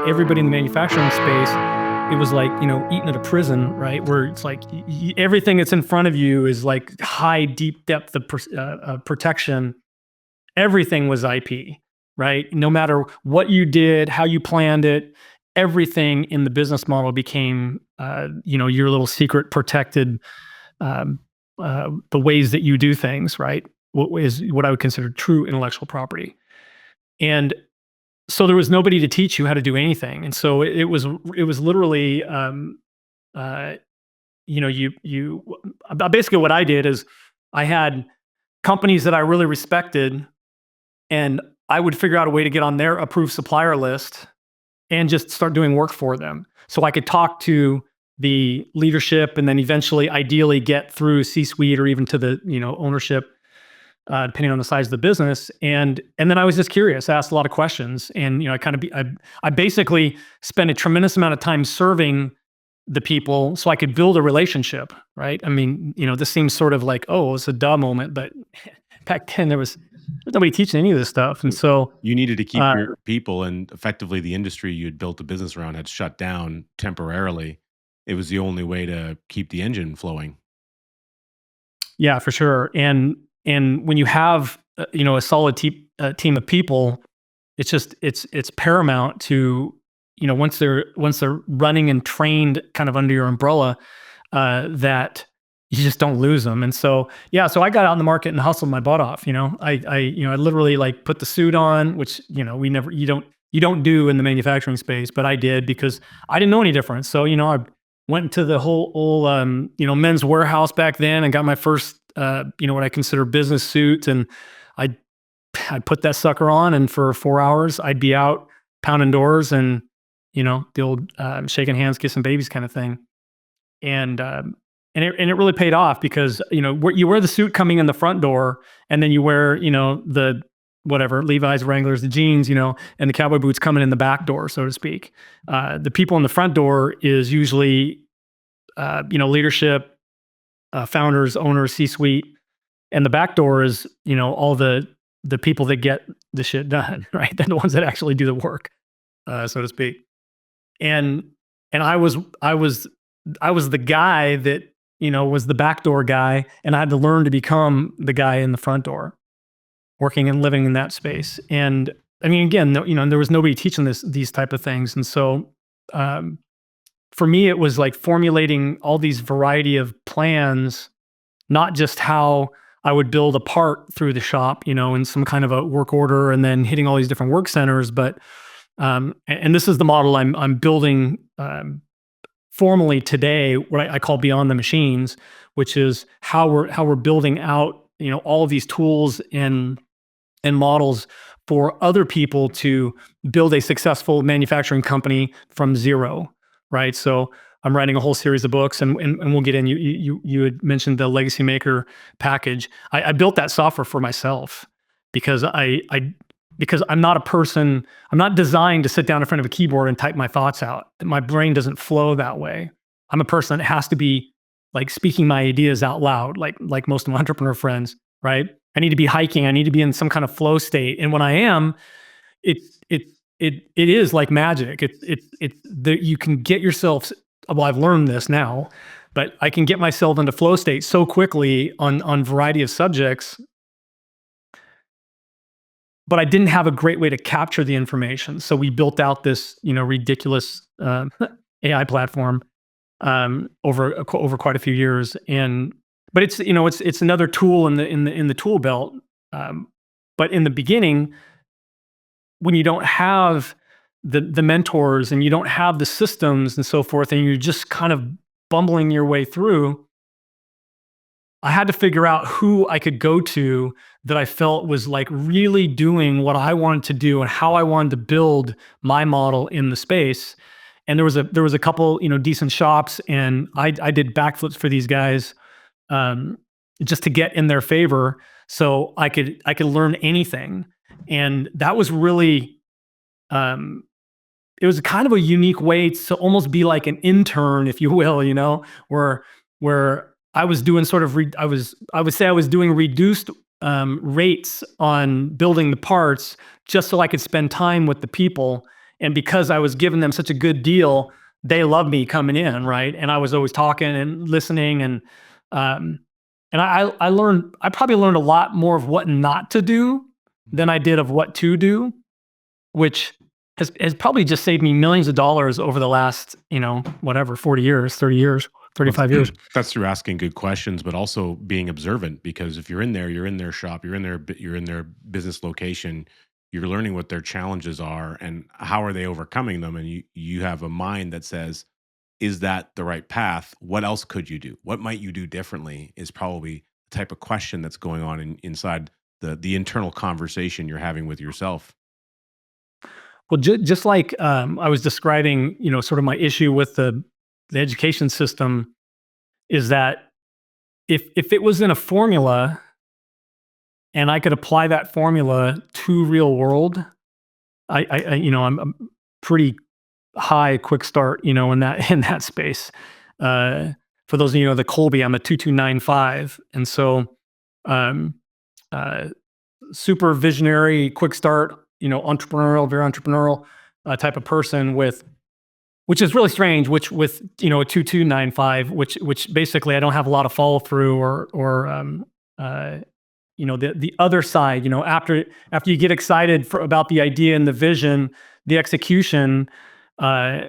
Everybody in the manufacturing space, it was like, eating at a prison, right? Where it's like everything that's in front of you is like high, deep depth of protection. Everything was IP, right? No matter what you did, how you planned it, everything in the business model became, your little secret protected, um, the ways that you do things, right? What is what I would consider true intellectual property. And so there was nobody to teach you how to do anything. And so it was literally, uh, you basically what I did is I had companies that I really respected, and I would figure out a way to get on their approved supplier list and just start doing work for them. So I could talk to the leadership and then eventually, ideally, get through C-suite or even to the ownership, depending on the size of the business. And then I was just curious, I asked a lot of questions, and I basically spent a tremendous amount of time serving the people so I could build a relationship. Right? I mean, this seems sort of like, oh, it's a duh moment, but back then there's nobody teaching any of this stuff, and so You needed to keep uh, your people, and effectively the industry you had built a business around had shut down temporarily. It was the only way to keep the engine flowing. yeah, for sure. And when you have a solid team of people, it's paramount to once they're running and trained kind of under your umbrella, that you just don't lose them. And so yeah, so I got out in the market and hustled my butt off. I literally like put the suit on, which you don't do in the manufacturing space, but I did because I didn't know any different. So I went to the whole men's warehouse back then and got my first what I consider business suit, and I I'd put that sucker on, and for 4 hours I'd be out pounding doors and the old shaking hands, kissing babies kind of thing. And um, and it, and it really paid off because you wear the suit coming in the front door, and then you wear the whatever Levi's, Wranglers, the jeans, and the cowboy boots coming in the back door, so to speak. The people in the front door is usually leadership, founders, owners, C-suite, and the back door is all the people that get the shit done, right? They're the ones that actually do the work, so to speak. And and I was the guy that was the back door guy, and I had to learn to become the guy in the front door, working and living in that space. And I mean, again, there was nobody teaching these type of things, and so um, for me, it was like formulating all these variety of plans, not just how I would build a part through the shop, in some kind of a work order, and then hitting all these different work centers, but and this is the model I'm building formally today, what I call beyond the machines, which is how we're building out all of these tools and models for other people to build a successful manufacturing company from zero, right? So I'm writing a whole series of books, and we'll get in. You had mentioned the Legacy Maker package. I built that software for myself because because I'm not a person. I'm not designed to sit down in front of a keyboard and type my thoughts out. My brain doesn't flow that way. I'm a person that has to be like speaking my ideas out loud, like most of my entrepreneur friends, right? I need to be hiking. I need to be in some kind of flow state, and when I am, it is like magic. It's that you can get yourself. Well, I've learned this now, but I can get myself into flow state so quickly on variety of subjects. But I didn't have a great way to capture the information, so we built out this ridiculous AI platform over quite a few years. And but it's another tool in the tool belt. Um, but in the beginning, when you don't have the mentors and you don't have the systems and so forth, and you're just kind of bumbling your way through, I had to figure out who I could go to that I felt was like really doing what I wanted to do and how I wanted to build my model in the space. And there was a couple decent shops, and I did backflips for these guys, um, just to get in their favor, so I could learn anything. And that was really, um, it was kind of a unique way to almost be like an intern, if you will, where I was doing sort of I would say I was doing reduced rates on building the parts, just so I could spend time with the people And because I was giving them such a good deal, they loved me coming in, right? And I was always talking and listening, um, and I probably learned a lot more of what not to do than I did of what to do, which has probably just saved me millions of dollars over the last, whatever, 40 years, 30 years, Well, 35 years. that's through asking good questions, but also being observant. Because if you're in there, you're in their shop, you're in their business location. You're learning what their challenges are and how are they overcoming them, and you have a mind that says, "Is that the right path? What else could you do? What might you do differently?" Is probably the type of question that's going on inside the internal conversation you're having with yourself. Well, just like I was describing, sort of my issue with the education system is that if it was in a formula and I could apply that formula to real world, I'm pretty high quick start, in that in that space. Uh, for those of you who know the Colby, I'm a 2295, and so um, uh, super visionary, quick start, entrepreneurial, very entrepreneurial type of person with, which is really strange. Which with a 2295, which basically I don't have a lot of follow through or uh, the other side. After you get excited about the idea and the vision, the execution. Uh,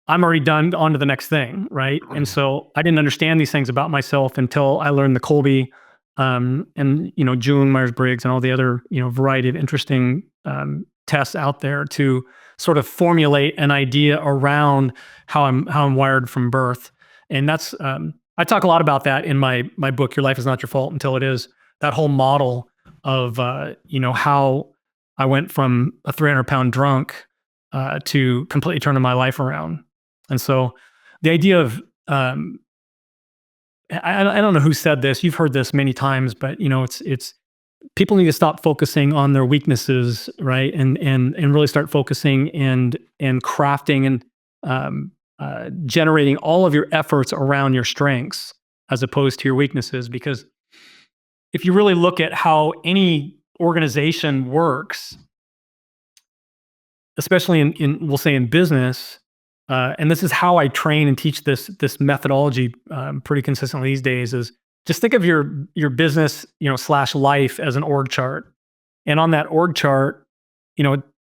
I'm already done on to the next thing, right? And so I didn't understand these things about myself until I learned the Colby, and June Myers-Briggs and all the other variety of interesting tests out there to sort of formulate an idea around how I'm wired from birth. And that's I talk a lot about that in my book, Your Life Is Not Your Fault Until It Is. That whole model of how I went from a 300-pound drunk to completely turning my life around. And so the idea of, I don't know who said this, you've heard this many times, but it's people need to stop focusing on their weaknesses, right? And really start focusing and crafting and generating all of your efforts around your strengths as opposed to your weaknesses. Because if you really look at how any organization works, especially in we'll say in business, and this is how I train and teach this methodology pretty consistently these days, is just think of your business slash life as an org chart, and on that org chart,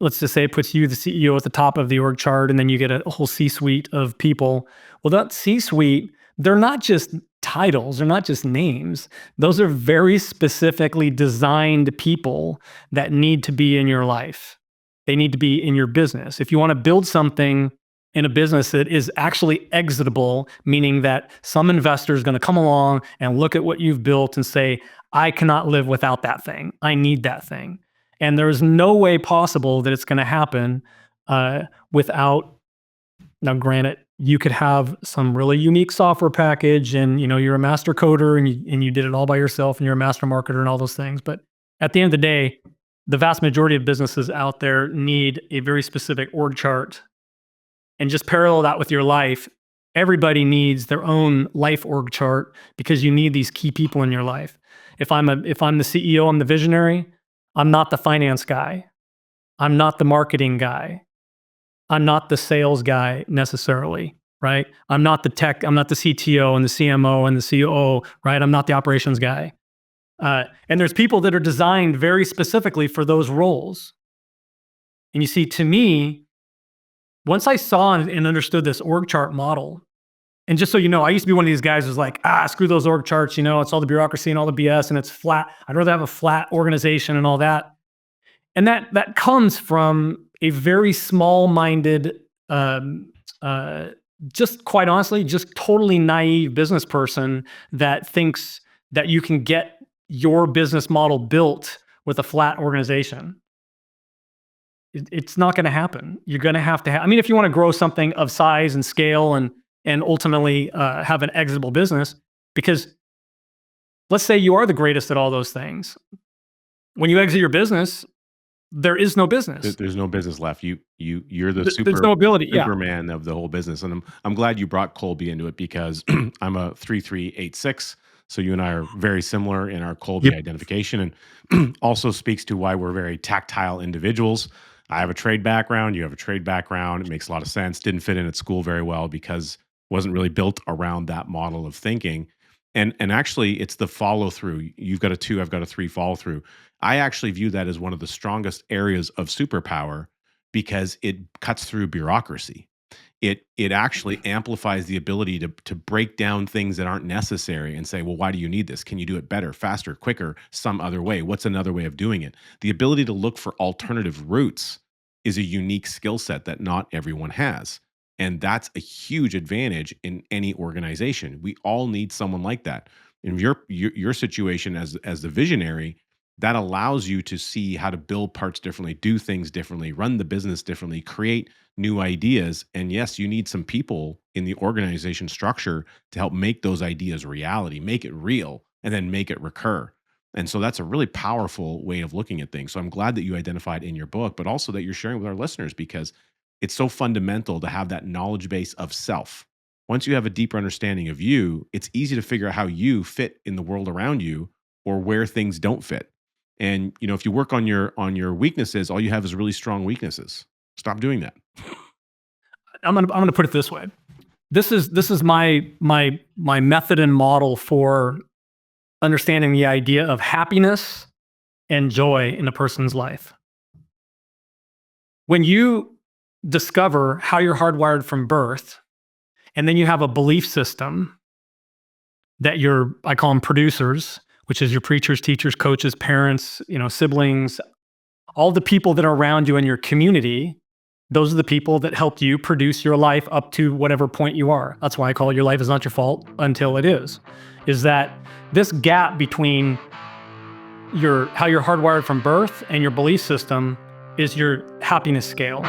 let's just say it puts you, the CEO, at the top of the org chart, and then you get a whole C-suite of people. Well, that C-suite, they're not just titles, they're not just names. Those are very specifically designed people that need to be in your life. They need to be in your business. If you want to build something in a business that is actually exitable, meaning that some investor is going to come along and look at what you've built and say, I cannot live without that thing. I need that thing. And there is no way possible that it's going to happen without, now granted, you could have some really unique software package and you're a master coder and you did it all by yourself and you're a master marketer and all those things. But at the end of the day, the vast majority of businesses out there need a very specific org chart. And just parallel that with your life. Everybody needs their own life org chart because you need these key people in your life. If I'm the CEO, I'm the visionary. I'm not the finance guy. I'm not the marketing guy. I'm not the sales guy necessarily, right? I'm not the tech. I'm not the CTO and the CMO and the COO, right? I'm not the operations guy. And there's people that are designed very specifically for those roles. And you see, to me, once I saw and understood this org chart model, and just so you know, I used to be one of these guys who's like, screw those org charts, it's all the bureaucracy and all the BS and it's flat. I'd rather have a flat organization and all that. And that comes from a very small-minded, just quite honestly, just totally naive business person that thinks that you can get your business model built with a flat organization. It's not going to happen. You're going to have to if you want to grow something of size and scale and ultimately have an exitable business, because let's say you are the greatest at all those things. When you exit your business, there is no business. There's no business left. You're the There's no ability. Yeah. Superman of the whole business. And I'm glad you brought Colby into it because I'm a 3386. So you and I are very similar in our Colby identification, and also speaks to why we're very tactile individuals. I have a trade background, you have a trade background. It makes a lot of sense. Didn't fit in at school very well because wasn't really built around that model of thinking. And actually it's the follow through. You've got a 2, I've got a 3 follow through. I actually view that as one of the strongest areas of superpower because it cuts through bureaucracy. It actually amplifies the ability to break down things that aren't necessary and say, well, why do you need this? Can you do it better, faster, quicker, some other way? What's another way of doing it? The ability to look for alternative routes is a unique skill set that not everyone has. And that's a huge advantage in any organization. We all need someone like that. In your situation as the visionary, that allows you to see how to build parts differently, do things differently, run the business differently, create new ideas. And yes, you need some people in the organization structure to help make those ideas reality, make it real, and then make it recur. And so that's a really powerful way of looking at things. So I'm glad that you identified in your book, but also that you're sharing with our listeners because it's so fundamental to have that knowledge base of self. Once you have a deeper understanding of you, it's easy to figure out how you fit in the world around you or where things don't fit. And if you work on your weaknesses, all you have is really strong weaknesses. Stop doing that. I'm gonna put it this way. This is my method and model for understanding the idea of happiness and joy in a person's life. When you discover how you're hardwired from birth, and then you have a belief system that I call them producers, which is your preachers, teachers, coaches, parents, siblings, all the people that are around you in your community. Those are the people that helped you produce your life up to whatever point you are. That's why I call it your life is not your fault until it is. Is that this gap between how you're hardwired from birth and your belief system is your happiness scale.